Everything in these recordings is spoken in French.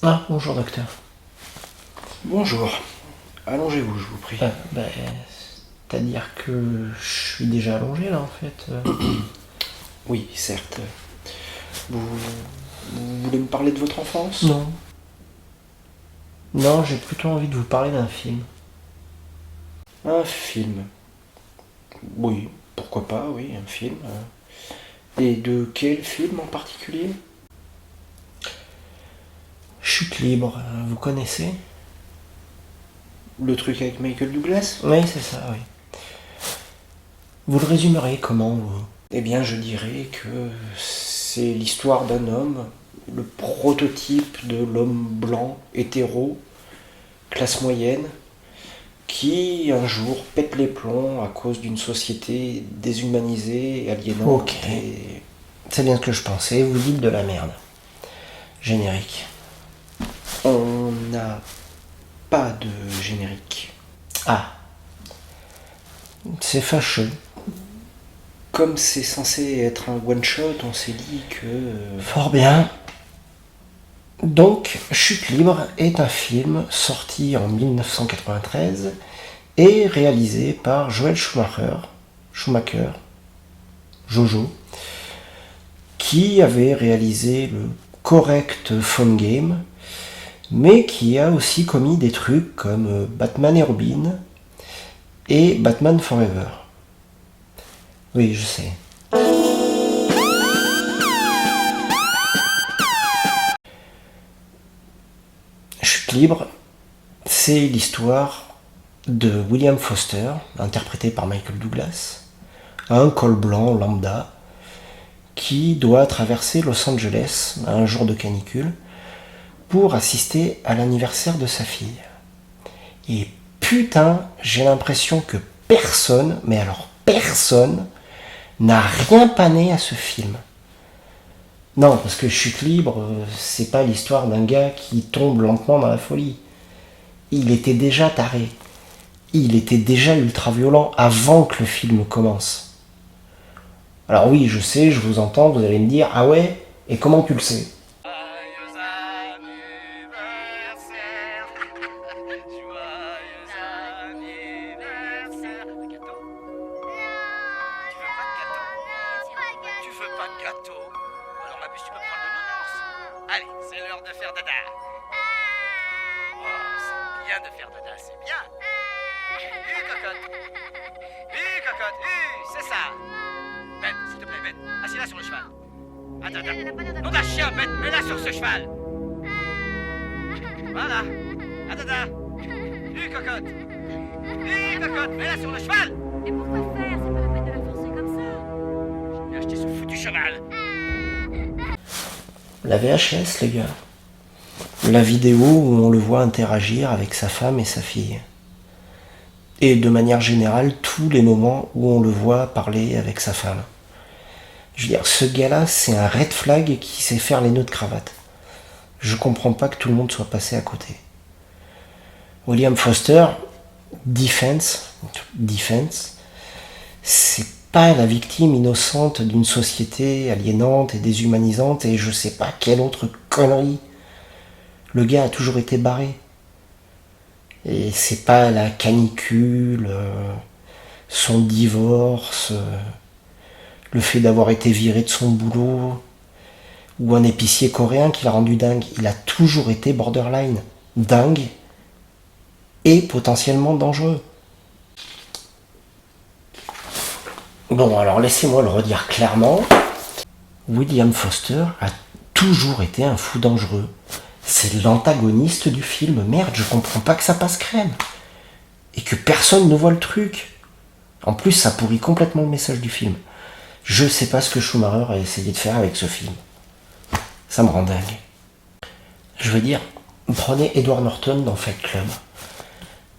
Ah, bonjour docteur. Bonjour. Allongez-vous, je vous prie. C'est-à-dire que je suis déjà allongé là en fait. Oui, certes. Vous, vous voulez me parler de votre enfance? Non. Non, j'ai plutôt envie de vous parler d'un film. Un film. Oui, pourquoi pas, oui, un film. Et de quel film en particulier? Chute libre, vous connaissez? Le truc avec Michael Douglas? Oui, c'est ça, oui. Vous le résumerez comment vous? Eh bien, je dirais que c'est l'histoire d'un homme, le prototype de l'homme blanc, hétéro, classe moyenne, qui un jour pète les plombs à cause d'une société déshumanisée et aliénante. Ok. C'est bien ce que je pensais, vous dites de la merde. Générique. On n'a pas de générique. Ah. C'est fâcheux. Comme c'est censé être un one-shot, on s'est dit que... Fort bien. Donc, Chute libre est un film sorti en 1993 et réalisé par Joel Schumacher, Jojo, qui avait réalisé le correct Phone Game, mais qui a aussi commis des trucs comme Batman et Robin et Batman Forever. Oui, je sais. Chute libre, c'est l'histoire de William Foster, interprété par Michael Douglas, un col blanc lambda qui doit traverser Los Angeles un jour de canicule pour assister à l'anniversaire de sa fille. Et putain, j'ai l'impression que personne, mais alors personne, n'a rien pané à ce film. Non, parce que Chute libre, c'est pas l'histoire d'un gars qui tombe lentement dans la folie. Il était déjà taré. Il était déjà ultra violent avant que le film commence. Alors oui, je sais, je vous entends, vous allez me dire, ah ouais, et comment tu le sais? Joyeux anniversaire, joyeux anniversaire. Gâteau? Tu veux pas de gâteau? Alors ma puce, tu peux prendre le nounours. Allez, c'est l'heure de faire dada. Oh, c'est bien de faire dada, c'est bien. Cocotte. Cocotte, c'est ça. Ben, s'il te plaît, Ben, assieds-la sur le cheval. Attends. Nom d'un chien, bête, mets-la sur ce cheval. Voilà. Attends. Cocotte. Cocotte, mets-la sur le cheval. Et pourquoi faire? C'est pas la peine de la forcer comme ça. J'ai acheté ce foutu cheval. La VHS, les gars. La vidéo où on le voit interagir avec sa femme et sa fille. Et de manière générale, tous les moments où on le voit parler avec sa femme. Je veux dire, ce gars-là, c'est un red flag qui sait faire les nœuds de cravate. Je comprends pas que tout le monde soit passé à côté. William Foster, Defense, c'est pas la victime innocente d'une société aliénante et déshumanisante et je sais pas quelle autre connerie. Le gars a toujours été barré. Et c'est pas la canicule, son divorce, le fait d'avoir été viré de son boulot, ou un épicier coréen qui l'a rendu dingue. Il a toujours été borderline, dingue et potentiellement dangereux. Bon, alors laissez-moi le redire clairement. William Foster a toujours été un fou dangereux. C'est l'antagoniste du film. Merde, je comprends pas que ça passe crème. Et que personne ne voit le truc. En plus, ça pourrit complètement le message du film. Je sais pas ce que Schumacher a essayé de faire avec ce film. Ça me rend dingue. Je veux dire, prenez Edward Norton dans Fight Club.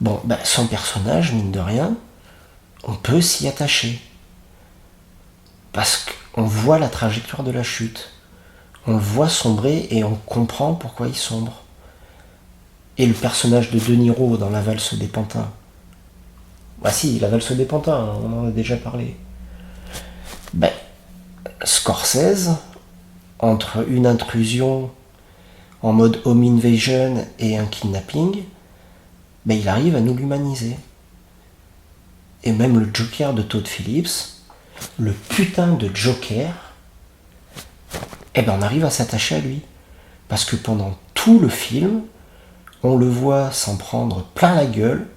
Bon, son personnage, mine de rien, on peut s'y attacher. Parce qu'on voit la trajectoire de la chute. On le voit sombrer et on comprend pourquoi il sombre. Et le personnage de De Niro dans La Valse des Pantins. Bah si, La Valse des Pantins, on en a déjà parlé. Scorsese, entre une intrusion en mode home invasion et un kidnapping, ben il arrive à nous l'humaniser. Et même le Joker de Todd Phillips, le putain de Joker, eh ben on arrive à s'attacher à lui. Parce que pendant tout le film, on le voit s'en prendre plein la gueule,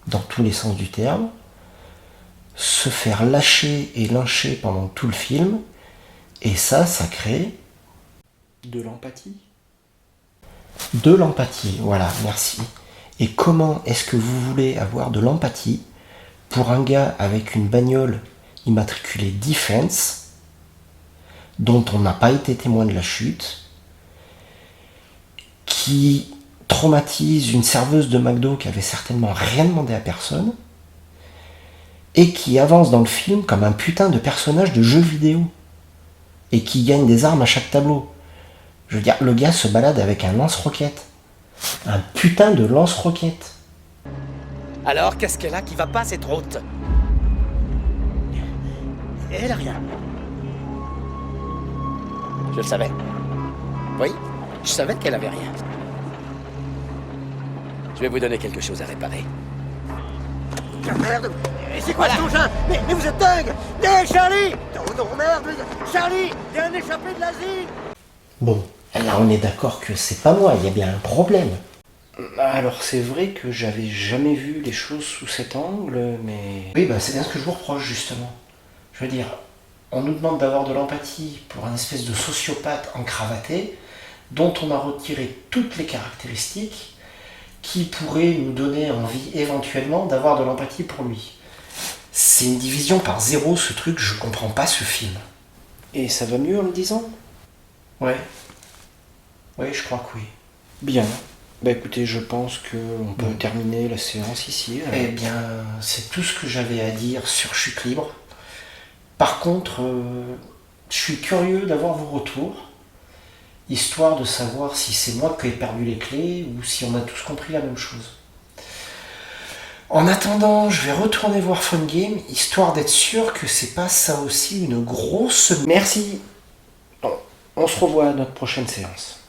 dans tous les sens du terme, se faire lâcher et lyncher pendant tout le film, et ça crée De l'empathie. de l'empathie. Voilà, merci. Et comment est-ce que vous voulez avoir de l'empathie pour un gars avec une bagnole immatriculée Defense, dont on n'a pas été témoin de la chute, qui traumatise une serveuse de McDo qui avait certainement rien demandé à personne, et qui avance dans le film comme un putain de personnage de jeu vidéo, et qui gagne des armes à chaque tableau. Je veux dire, le gars se balade avec un lance-roquette. Un putain de lance-roquette. Alors, qu'est-ce qu'elle a qui va pas, cette route? Elle a rien. Je le savais. Oui, je savais qu'elle avait rien. Je vais vous donner quelque chose à réparer. Merde! C'est quoi ce engin? Mais vous êtes dingue! Hé, Charlie! Oh non, merde! Charlie! Il y a un échappé de l'asile! Bon, là on est d'accord que c'est pas moi, il y a bien un problème. Alors c'est vrai que j'avais jamais vu les choses sous cet angle, mais... Oui, bah c'est bien ce que je vous reproche justement. Je veux dire, on nous demande d'avoir de l'empathie pour un espèce de sociopathe encravaté, dont on a retiré toutes les caractéristiques qui pourraient nous donner envie éventuellement d'avoir de l'empathie pour lui. C'est une division par zéro ce truc, je comprends pas ce film. Et ça va mieux en le disant? Ouais. Oui, je crois que oui. Bien. Bah écoutez, je pense qu'on peut terminer la séance ici. Eh bien, c'est tout ce que j'avais à dire sur Chute Libre. Par contre, je suis curieux d'avoir vos retours, histoire de savoir si c'est moi qui ai perdu les clés ou si on a tous compris la même chose. En attendant, je vais retourner voir Fun Game, histoire d'être sûr que c'est pas ça aussi une grosse... Merci. On se revoit à notre prochaine séance.